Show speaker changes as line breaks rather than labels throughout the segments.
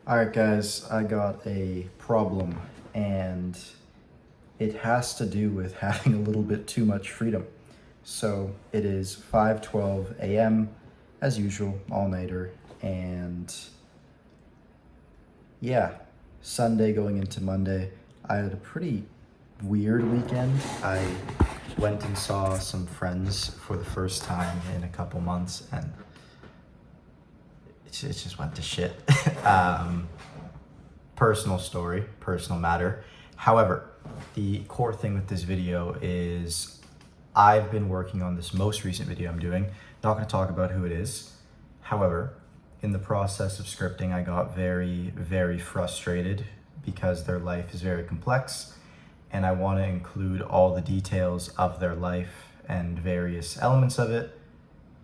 Alright guys, I got a problem and it has to do with having a little bit too much freedom. So it is 5:12 a.m. as usual, all-nighter, and yeah, Sunday going into Monday. I had a pretty weird weekend. I went and saw some friends for the first time in a couple months and it just went to shit. Personal story, personal matter. However, the core thing with this video is I've been working on this most recent video I'm doing. Not going to talk about who it is. However, in the process of scripting, I got very, very frustrated because their life is very complex and I want to include all the details of their life and various elements of it,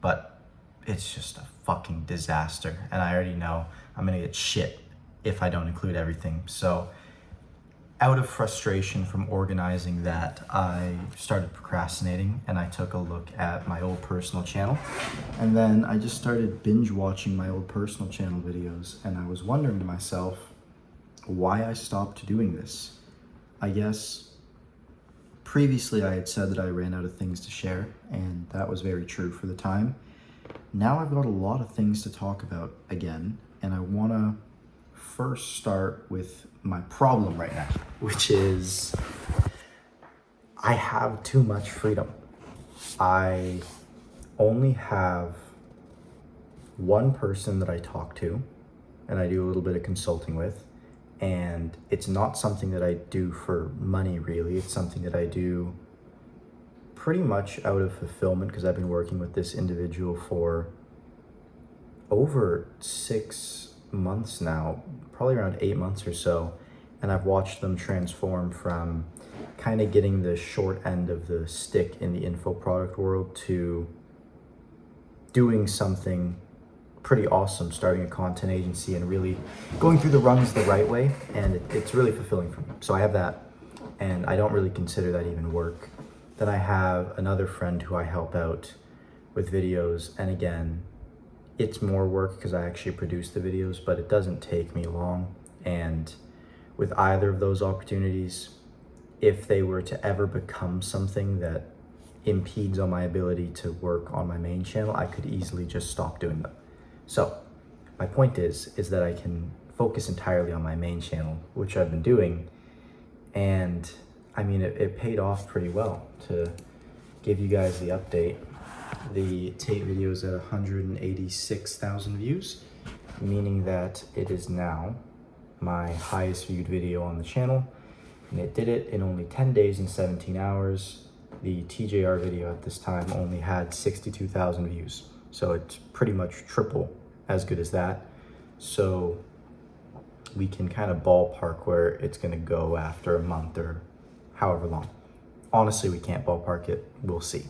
but it's just a fucking disaster. And I already know I'm going to get shit if I don't include everything. So out of frustration from organizing that, I started procrastinating and I took a look at my old personal channel. And then I just started binge watching my old personal channel videos. And I was wondering to myself why I stopped doing this. I guess previously I had said that I ran out of things to share, and that was very true for the time. Now I've got a lot of things to talk about again, and I want to first start with my problem right now, which is I have too much freedom. I only have one person that I talk to and I do a little bit of consulting with, and it's not something that I do for money really. It's something that I do pretty much out of fulfillment because I've been working with this individual for over 6 months now, probably around 8 months or so, and I've watched them transform from kind of getting the short end of the stick in the info product world to doing something pretty awesome, starting a content agency and really going through the rungs the right way, and it's really fulfilling for me. So I have that, and I don't really consider that even work. Then I have another friend who I help out with videos, and again, it's more work because I actually produce the videos, but it doesn't take me long. And with either of those opportunities, if they were to ever become something that impedes on my ability to work on my main channel, I could easily just stop doing them. So my point is that I can focus entirely on my main channel, which I've been doing. And I mean, it paid off pretty well. To give you guys the update, the Tate video is at 186,000 views, meaning that it is now my highest viewed video on the channel, and it did it in only 10 days and 17 hours. The TJR video at this time only had 62,000 views, so it's pretty much triple as good as that. So we can kind of ballpark where it's going to go after a month or however long. Honestly, we can't ballpark it. We'll see.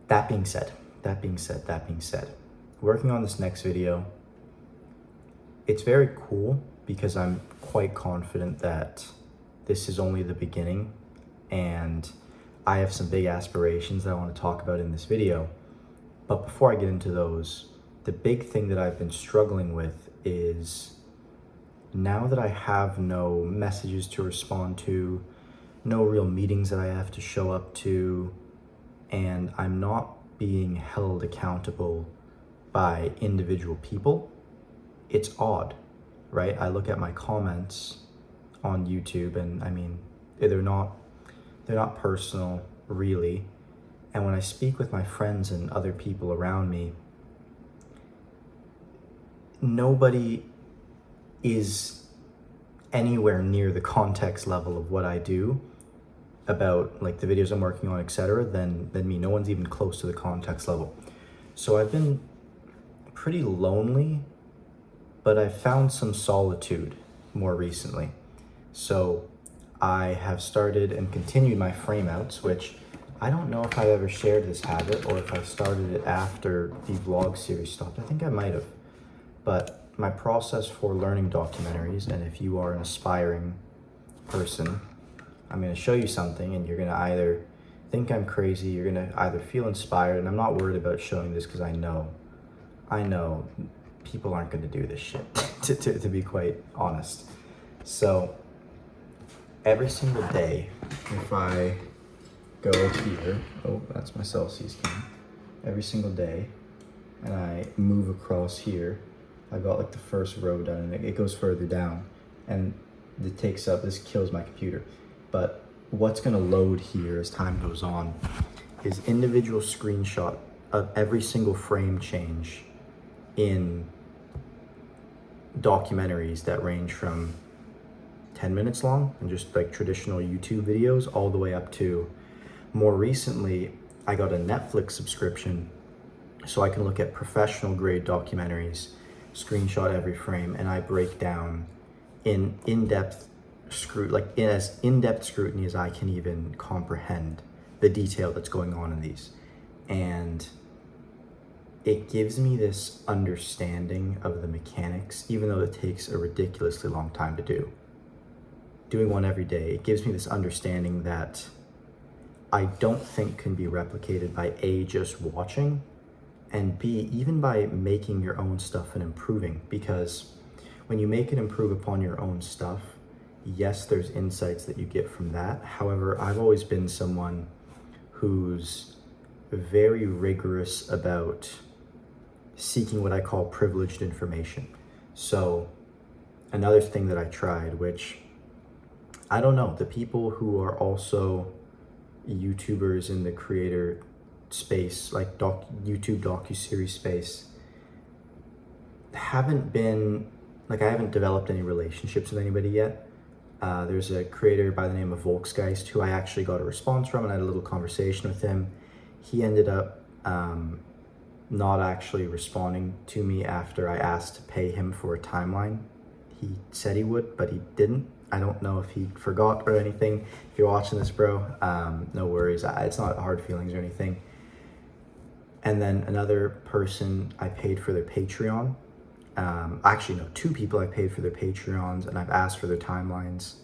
That being said, working on this next video, it's very cool because I'm quite confident that this is only the beginning, and I have some big aspirations that I want to talk about in this video. But before I get into those, the big thing that I've been struggling with is now that I have no messages to respond to, no real meetings that I have to show up to, and I'm not being held accountable by individual people, it's odd, right? I look at my comments on YouTube and I mean, they're not personal really. And when I speak with my friends and other people around me, nobody is anywhere near the context level of what I do about like the videos I'm working on, etc. than me. No one's even close to the context level. So I've been pretty lonely, but I've found some solitude more recently. So I have started and continued my frame outs, which I don't know if I've ever shared this habit or if I started it after the vlog series stopped. I think I might have. But my process for learning documentaries, and if you are an aspiring person, I'm going to show you something and you're going to either think I'm crazy, you're going to either feel inspired, and I'm not worried about showing this because I know people aren't going to do this shit, to be quite honest. So every single day, if I go here, oh, that's my Celsius can. Every single day, and I move across here, I got like the first row done, and it goes further down, and it takes up, this kills my computer. But what's gonna load here as time goes on is individual screenshot of every single frame change in documentaries that range from 10 minutes long and just like traditional YouTube videos all the way up to, more recently, I got a Netflix subscription so I can look at professional grade documentaries, screenshot every frame, and I break down in in-depth as in-depth scrutiny as I can even comprehend the detail that's going on in these. And it gives me this understanding of the mechanics, even though it takes a ridiculously long time to do. Doing one every day, it gives me this understanding that I don't think can be replicated by A, just watching, and B, even by making your own stuff and improving. Because when you make and improve upon your own stuff, yes, there's insights that you get from that. However, I've always been someone who's very rigorous about seeking what I call privileged information. So another thing that I tried, which I don't know, the people who are also YouTubers in the creator space, like YouTube docuseries space, haven't been, like, I haven't developed any relationships with anybody yet. There's a creator by the name of Volksgeist who I actually got a response from, and I had a little conversation with him. He ended up not actually responding to me after I asked to pay him for a timeline. He said he would, but he didn't. I don't know if he forgot or anything. If you're watching this, bro, no worries. It's not hard feelings or anything. And then another person, I paid for their Patreon. Actually, no, two people I paid for their Patreons, and I've asked for their timelines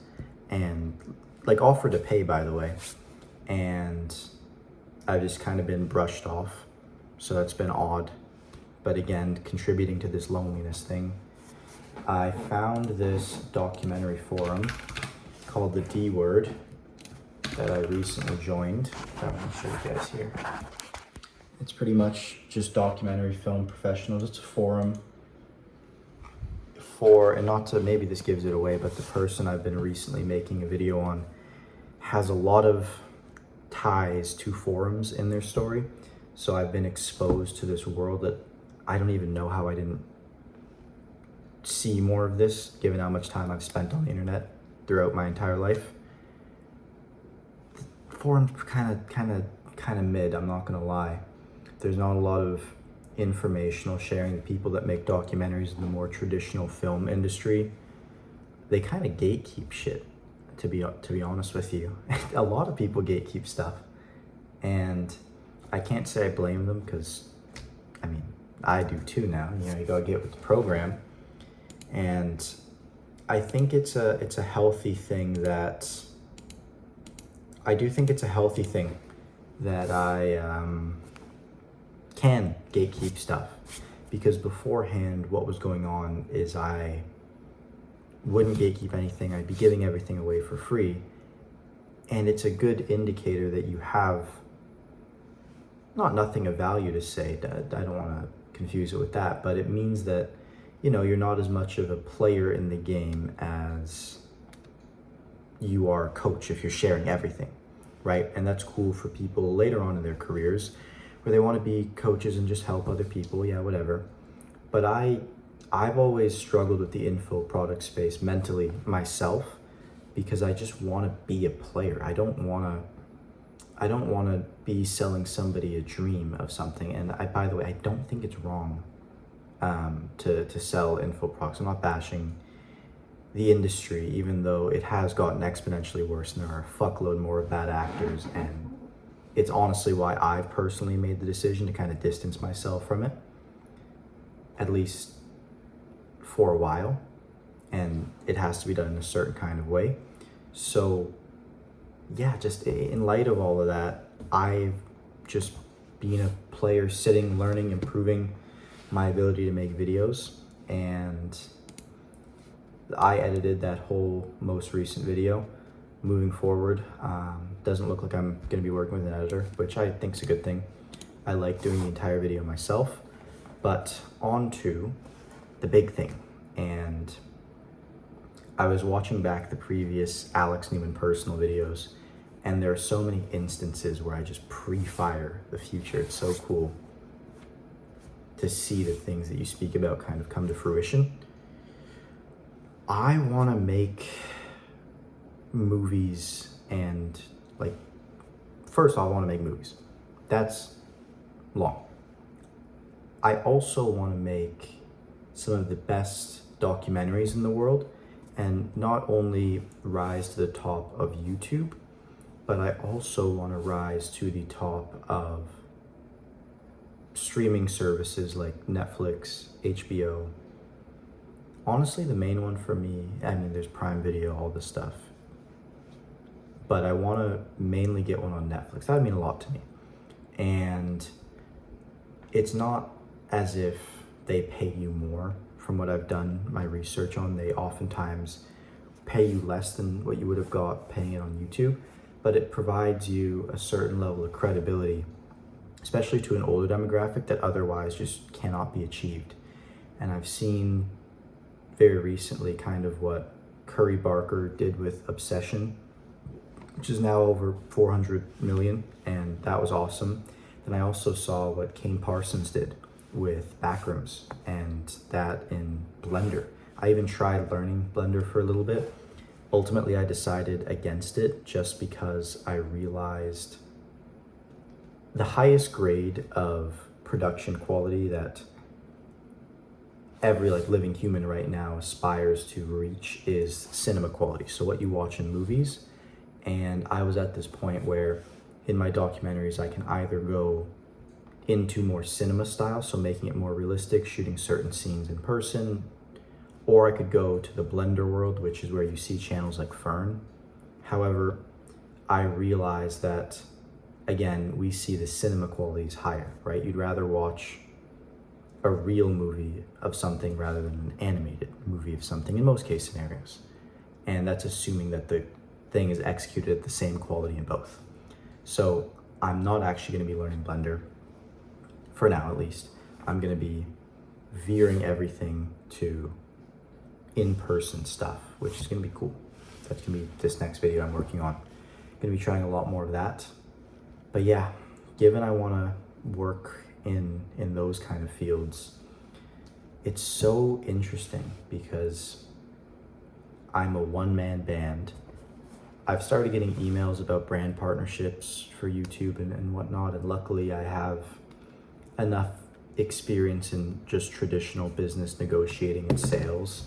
and like offered to pay, by the way. And I've just kind of been brushed off. So that's been odd. But again, contributing to this loneliness thing, I found this documentary forum called The D Word that I recently joined. I'm going to show you guys here. It's pretty much just documentary film professionals. It's a forum for, and not to, maybe this gives it away, but the person I've been recently making a video on has a lot of ties to forums in their story. So I've been exposed to this world that I don't even know how I didn't see more of this, given how much time I've spent on the internet throughout my entire life. The forum's kind of mid, I'm not gonna lie. There's not a lot of informational sharing. The people that make documentaries in the more traditional film industry, they kind of gatekeep shit, to be honest with you. A lot of people gatekeep stuff, and I can't say I blame them, because I mean, I do too now. You know, you gotta get with the program. And I think it's a healthy thing that, I do think it's a healthy thing that I can gatekeep stuff. Because beforehand, what was going on is I wouldn't gatekeep anything. I'd be giving everything away for free. And it's a good indicator that you have nothing of value to say. I don't want to confuse it with that, but it means that, you know, you're not as much of a player in the game as you are a coach if you're sharing everything, right? And that's cool for people later on in their careers where they want to be coaches and just help other people, yeah, whatever. But I've always struggled with the info product space mentally myself, because I just want to be a player. I don't want to be selling somebody a dream of something. And by the way, I don't think it's wrong to sell info products. I'm not bashing the industry, even though it has gotten exponentially worse and there are a fuckload more bad actors. And it's honestly why I personally made the decision to kind of distance myself from it, at least for a while. And it has to be done in a certain kind of way. So yeah, just in light of all of that, I've just been a player, sitting, learning, improving, my ability to make videos, and I edited that whole most recent video. Moving forward, doesn't look like I'm going to be working with an editor, which I think is a good thing. I like doing the entire video myself. But on to the big thing. And I was watching back the previous Alex Newman personal videos, and there are so many instances where I just pre-fire the future. It's so cool to see the things that you speak about kind of come to fruition. I want to make movies, and like, first off, I want to make movies. That's long. I also want to make some of the best documentaries in the world, and not only rise to the top of YouTube, but I also want to rise to the top of streaming services like Netflix, HBO. Honestly, the main one for me, I mean, there's Prime Video, all this stuff, but I want to mainly get one on Netflix. That would mean a lot to me. And it's not as if they pay you more. From what I've done my research on, they oftentimes pay you less than what you would have got paying it on YouTube, but it provides you a certain level of credibility, especially to an older demographic, that otherwise just cannot be achieved. And I've seen very recently kind of what Curry Barker did with Obsession, which is now over 400 million, and that was awesome. Then I also saw what Kane Parsons did with Backrooms, and that in Blender. I even tried learning Blender for a little bit. Ultimately, I decided against it just because I realized the highest grade of production quality that every living human right now aspires to reach is cinema quality. So what you watch in movies. And I was at this point where in my documentaries, I can either go into more cinema style, so making it more realistic, shooting certain scenes in person, or I could go to the Blender world, which is where you see channels like Fern. However, I realized that, again, we see the cinema quality is higher, right? You'd rather watch a real movie of something rather than an animated movie of something in most case scenarios. And that's assuming that the thing is executed at the same quality in both. So I'm not actually going to be learning Blender, for now at least. I'm going to be veering everything to in-person stuff, which is going to be cool. That's going to be this next video I'm working on. Going to be trying a lot more of that. But yeah, given I want to work in those kind of fields, it's so interesting because I'm a one-man band. I've started getting emails about brand partnerships for YouTube and whatnot, and luckily I have enough experience in just traditional business negotiating and sales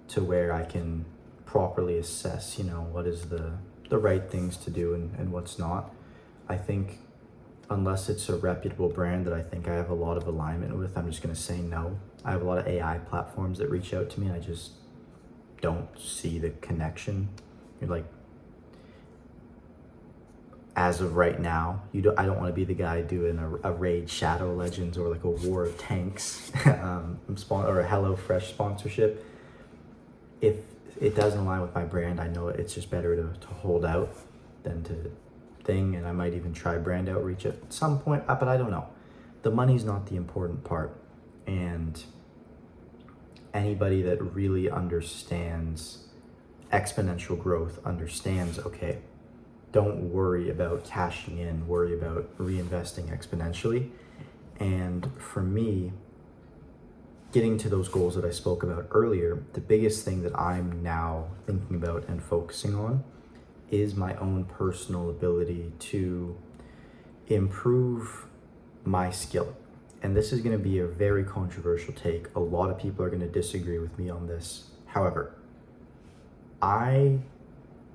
to where I can properly assess, what is the right things to do and what's not. I think unless it's a reputable brand that I think I have a lot of alignment with, I'm just going to say no. I have a lot of AI platforms that reach out to me and I just don't see the connection. As of right now, I don't want to be the guy doing a Raid Shadow Legends or a War of Tanks or a HelloFresh sponsorship. If it doesn't align with my brand, I know it's just better to hold out than to thing, and I might even try brand outreach at some point, but I don't know. The money's not the important part, and anybody that really understands exponential growth understands, okay, don't worry about cashing in, worry about reinvesting exponentially. And for me, getting to those goals that I spoke about earlier, the biggest thing that I'm now thinking about and focusing on is my own personal ability to improve my skill. And this is going to be a very controversial take. A lot of people are going to disagree with me on this. However, I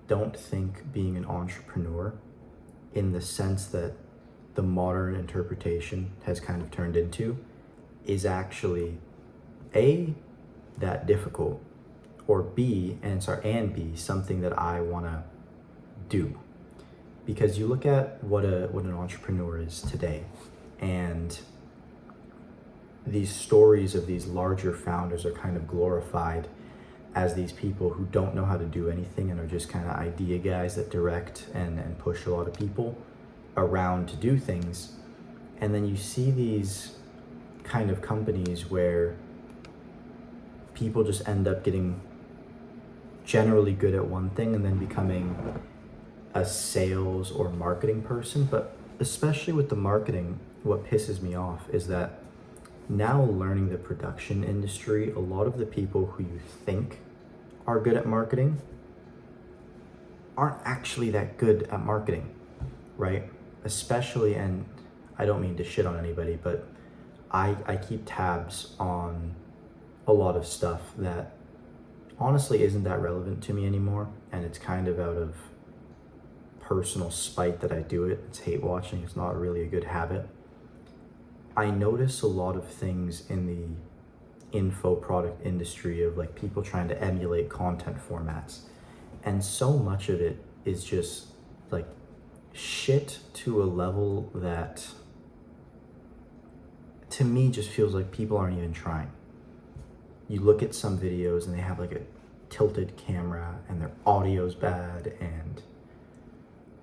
don't think being an entrepreneur, in the sense that the modern interpretation has kind of turned into, is actually A, that difficult, or B, something that I want to do. Because you look at what an entrepreneur is today, and these stories of these larger founders are kind of glorified as these people who don't know how to do anything and are just kind of idea guys that direct and push a lot of people around to do things. And then you see these kind of companies where people just end up getting generally good at one thing and then becoming a sales or marketing person. But especially with the marketing, what pisses me off is that now learning the production industry, a lot of the people who you think are good at marketing aren't actually that good at marketing, right? Especially, and I don't mean to shit on anybody, but I keep tabs on a lot of stuff that honestly isn't that relevant to me anymore, and it's kind of out of personal spite that I do it. It's hate watching. It's not really a good habit. I notice a lot of things in the info product industry of like people trying to emulate content formats, and so much of it is just like shit to a level that to me just feels like people aren't even trying. You look at some videos and they have like a tilted camera and their audio's bad and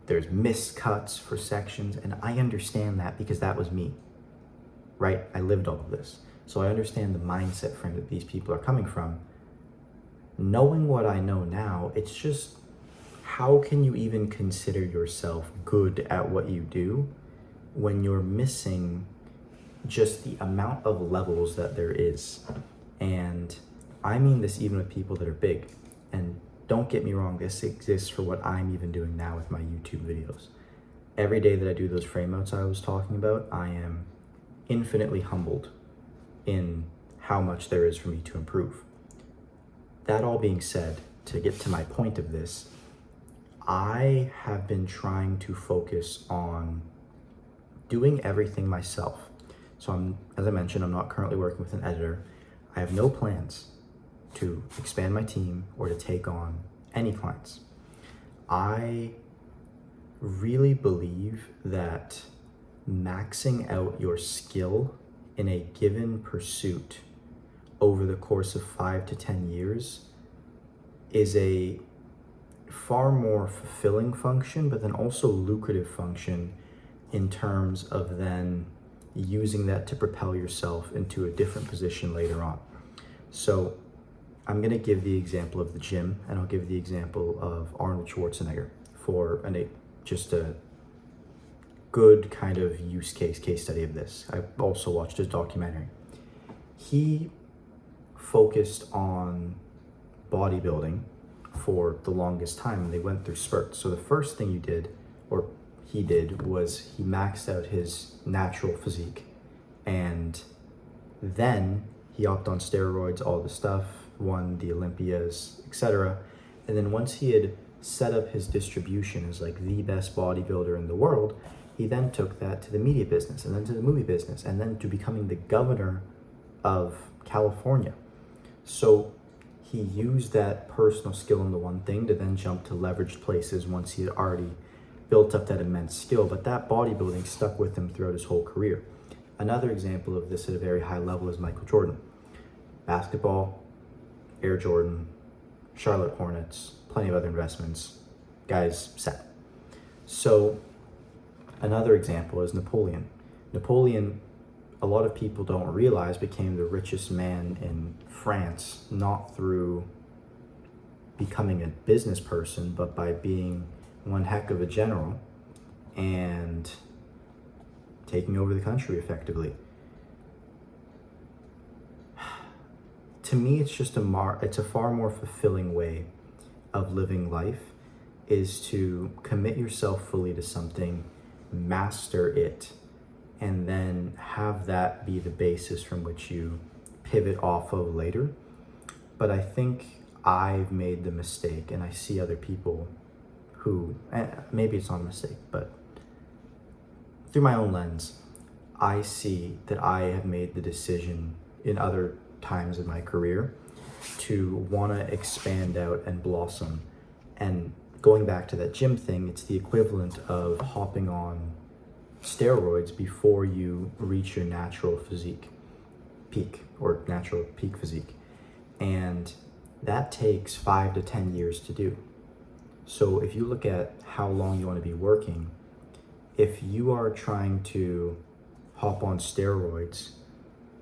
there's miscuts for sections, and I understand that because that was me, right? I lived all of this. So I understand the mindset frame that these people are coming from. Knowing what I know now, it's just, how can you even consider yourself good at what you do when you're missing just the amount of levels that there is? And I mean this even with people that are big. And don't get me wrong, this exists for what I'm even doing now with my YouTube videos. Every day that I do those frame outs I was talking about, I am infinitely humbled in how much there is for me to improve. That all being said, to get to my point of this, I have been trying to focus on doing everything myself. So as I mentioned, I'm not currently working with an editor. I have no plans to expand my team or to take on any clients. I really believe that maxing out your skill in a given pursuit over the course of 5 to 10 years is a far more fulfilling function, but then also lucrative function in terms of then using that to propel yourself into a different position later on. So I'm going to give the example of the gym, and I'll give the example of Arnold Schwarzenegger for just a good kind of case study of this. I also watched his documentary. He focused on bodybuilding for the longest time, and they went through spurts. So the first thing he did was he maxed out his natural physique, and then he hopped on steroids, all the stuff, won the Olympias, etc. And then once he had set up his distribution as like the best bodybuilder in the world, he then took that to the media business, and then to the movie business, and then to becoming the governor of California. So he used that personal skill in the one thing to then jump to leveraged places once he had already built up that immense skill. But that bodybuilding stuck with him throughout his whole career. Another example of this at a very high level is Michael Jordan. Basketball, Air Jordan, Charlotte Hornets, plenty of other investments. Guy's set. So another example is Napoleon. Napoleon, a lot of people don't realize, became the richest man in France, not through becoming a business person, but by being one heck of a general and taking over the country effectively. To me, it's just it's a far more fulfilling way of living life, is to commit yourself fully to something, master it, and then have that be the basis from which you pivot off of later. But I think I've made the mistake, and I see other people who, maybe it's not a mistake, but through my own lens, I see that I have made the decision in other times in my career to want to expand out and blossom. And going back to that gym thing, it's the equivalent of hopping on steroids before you reach your natural physique. peak or natural peak physique. And that takes 5 to 10 years to do. So if you look at how long you want to be working, if you are trying to hop on steroids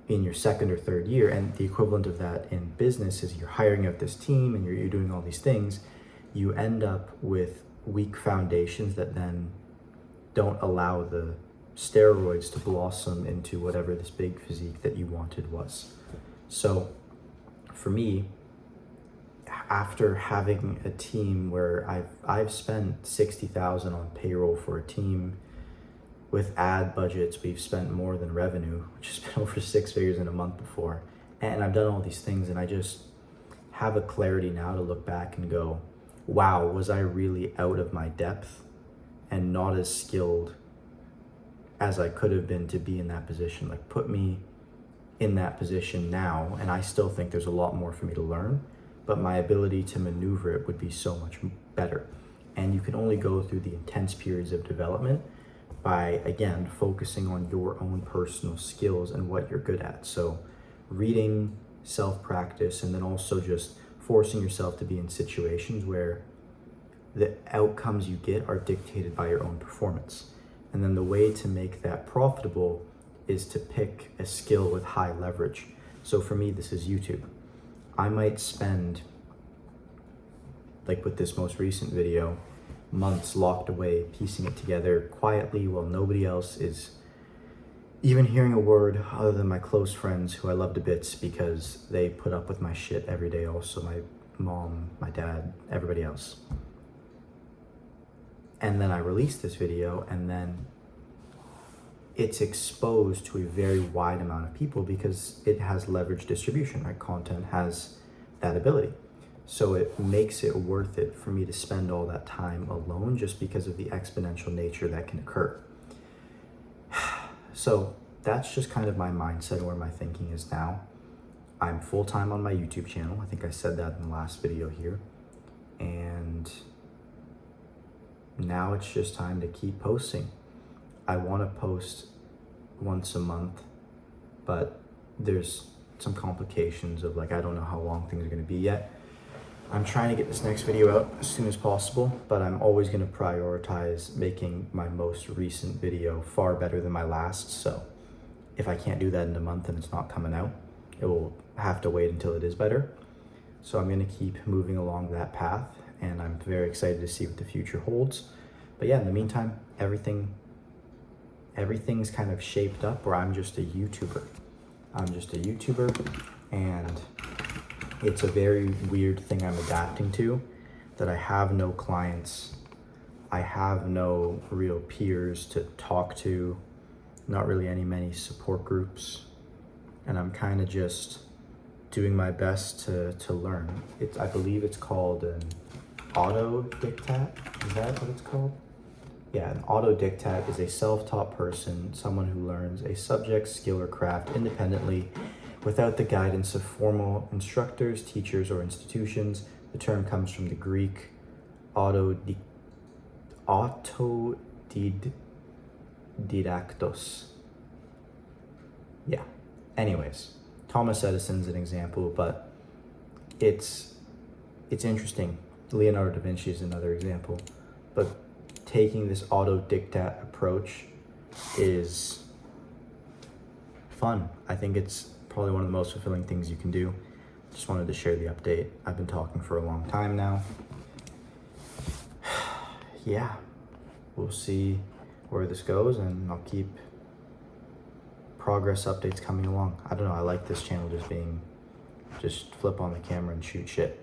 in your second or third year, and the equivalent of that in business is you're hiring out this team and you're doing all these things, you end up with weak foundations that then don't allow the steroids to blossom into whatever this big physique that you wanted was. So for me, after having a team where I've spent $60,000 on payroll for a team, with ad budgets, we've spent more than revenue, which has been over 6 figures in a month before. And I've done all these things, and I just have a clarity now to look back and go, wow, was I really out of my depth and not as skilled as I could have been to be in that position? Like, put me in that position now, and I still think there's a lot more for me to learn, but my ability to maneuver it would be so much better. And you can only go through the intense periods of development by, again, focusing on your own personal skills and what you're good at. So reading, self-practice, and then also just forcing yourself to be in situations where the outcomes you get are dictated by your own performance. And then the way to make that profitable is to pick a skill with high leverage. So for me, this is YouTube. I might spend, like with this most recent video, months locked away, piecing it together quietly while nobody else is even hearing a word other than my close friends who I love to bits because they put up with my shit every day. Also my mom, my dad, everybody else. And then I released this video, and then it's exposed to a very wide amount of people because it has leverage distribution, right? Content has that ability. So it makes it worth it for me to spend all that time alone just because of the exponential nature that can occur. So that's just kind of my mindset, where my thinking is now. I'm full-time on my YouTube channel. I think I said that in the last video here. And now it's just time to keep posting. I want to post once a month, but there's some complications of, like, I don't know how long things are going to be yet. I'm trying to get this next video out as soon as possible, but I'm always going to prioritize making my most recent video far better than my last. So if I can't do that in a month and it's not coming out, it will have to wait until it is better. So I'm going to keep moving along that path, and I'm very excited to see what the future holds. But yeah, in the meantime, everything's kind of shaped up where I'm just a YouTuber. And it's a very weird thing I'm adapting to, that I have no clients, I have no real peers to talk to, not really many support groups, and I'm kind of just doing my best to learn. I believe it's called an autodidact. Is that what it's called? Yeah, an autodidact is a self-taught person, someone who learns a subject, skill, or craft independently without the guidance of formal instructors, teachers, or institutions. The term comes from the Greek autodidactos. Yeah. Anyways, Thomas Edison's an example, but it's interesting. Leonardo da Vinci is another example. But taking this autodidact approach is fun. I think it's probably one of the most fulfilling things you can do. Just wanted to share the update. I've been talking for a long time now. Yeah, we'll see where this goes, and I'll keep progress updates coming along. I don't know, I like this channel just flip on the camera and shoot shit.